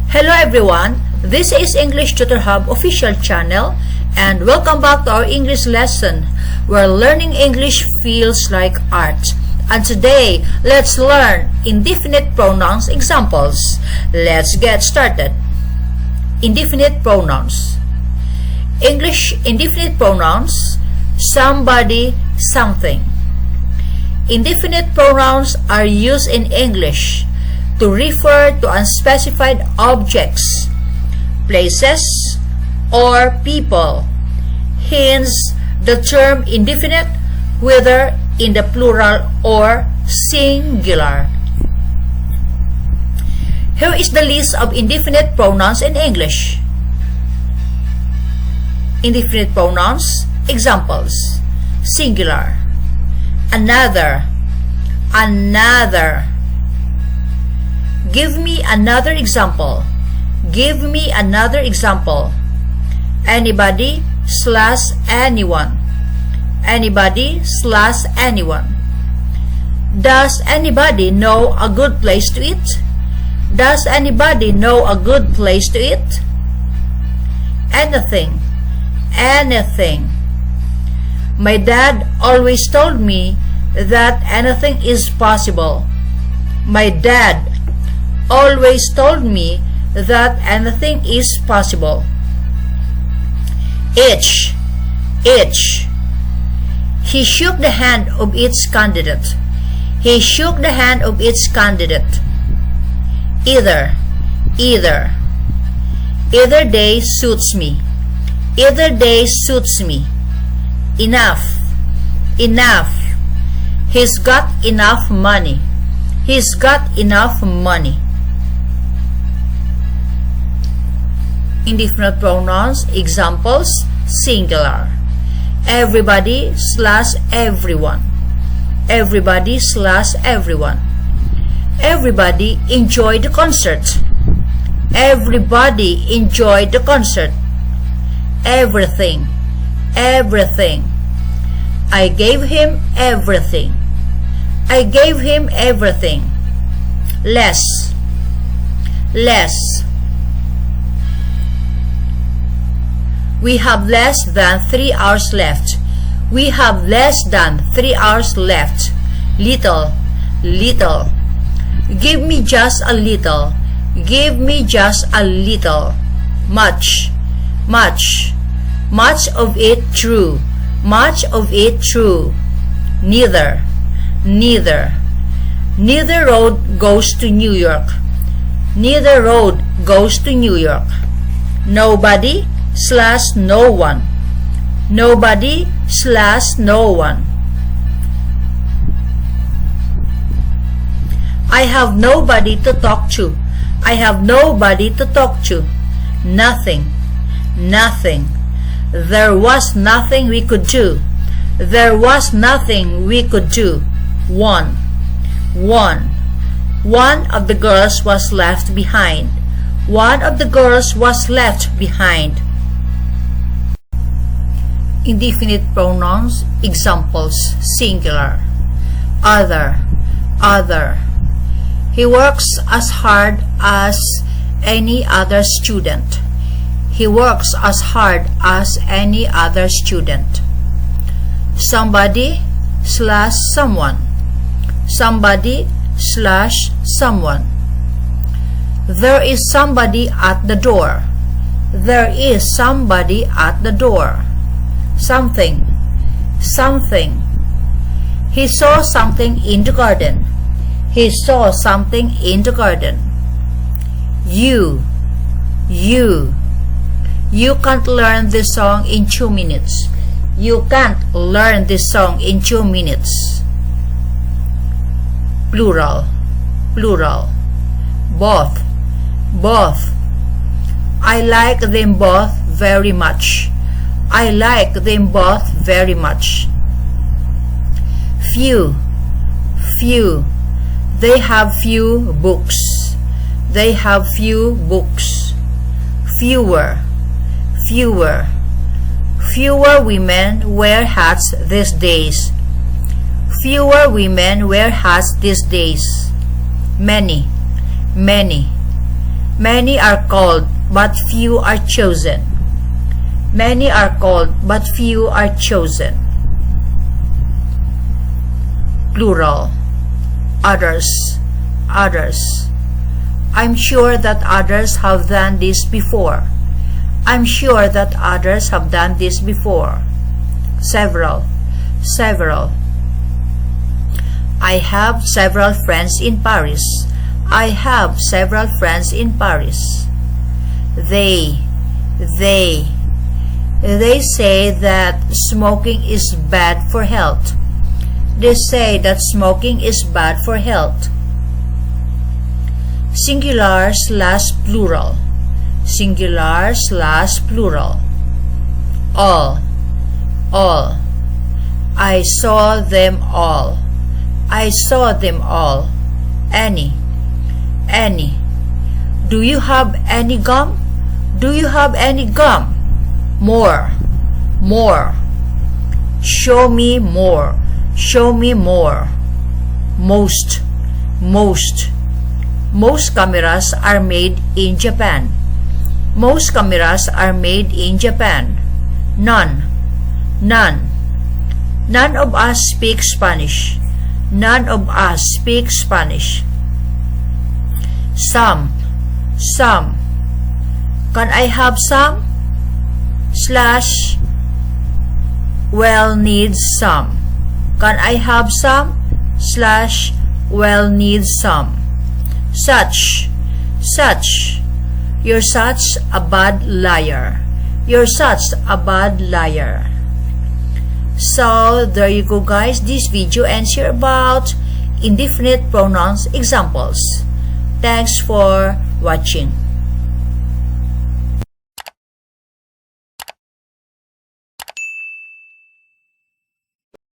Hello everyone, this is English Tutor Hub official channel and welcome back to our English lesson where learning English feels like art. And today, let's learn indefinite pronouns examples. Let's get started. Indefinite pronouns. English indefinite pronouns, somebody, something. Indefinite pronouns are used in English to refer to unspecified objects, places, or people. Hence, the term indefinite, whether in the plural or singular. Here is the list of indefinite pronouns in English. Indefinite pronouns, examples. Singular. Another. Another. Give me another example. Give me another example. Anybody / anyone. Anybody / anyone. Does anybody know a good place to eat? Does anybody know a good place to eat? Anything. Anything. My dad always told me that anything is possible. My dad always told me that anything is possible. Each. Each. He shook the hand of each candidate. He shook the hand of each candidate. Either. Either. Either day suits me. Either day suits me. Enough. Enough. He's got enough money. He's got enough money. Indefinite pronouns, examples, singular. Everybody / everyone. Everybody / everyone. Everybody enjoyed the concert. Everybody enjoyed the concert. Everything. Everything. I gave him everything. I gave him everything. Less. Less. We have less than 3 hours left. We have less than 3 hours left. Little. Little. Give me just a little. Give me just a little. Much. Much. Much of it true. Much of it true. Neither. Neither. Neither road goes to New York. Neither road goes to New York. Nobody / no one. Nobody / no one. I have nobody to talk to. I have nobody to talk to. Nothing. Nothing. There was nothing we could do. There was nothing we could do. One. One. One of the girls was left behind. One of the girls was left behind. Indefinite pronouns, examples, singular. Other. Other. He works as hard as any other student. He works as hard as any other student. Somebody / someone. Somebody / someone. There is somebody at the door. There is somebody at the door. Something. Something. He saw something in the garden. He saw something in the garden. You. You. You can't learn this song in 2 minutes. You can't learn this song in 2 minutes. Plural. Plural. Both. Both. I like them both very much. I like them both very much. Few. Few. They have few books. They have few books. Fewer. Fewer. Fewer women wear hats these days. Fewer women wear hats these days. Many. Many. Many are called, but few are chosen. Many are called, but few are chosen. Plural. Others. Others. I'm sure that others have done this before. I'm sure that others have done this before. Several. Several. I have several friends in Paris. I have several friends in Paris. They say that smoking is bad for health. They say that smoking is bad for health. Singular slash plural. Singular slash plural. All. All. I saw them all. I saw them all. Any. Any. Do you have any gum? Do you have any gum? More. More. Show me more. Show me more. Most. Most. Most cameras are made in Japan. Most cameras are made in Japan. None. None. None of us speak Spanish. None of us speak Spanish. Some. Some. Can I have some? Slash. Well, needs some. Can I have some? Slash. Well, needs some. Such. Such. You're such a bad liar. You're such a bad liar. So, there you go guys. This video ends here about indefinite pronouns examples. Thanks for watching.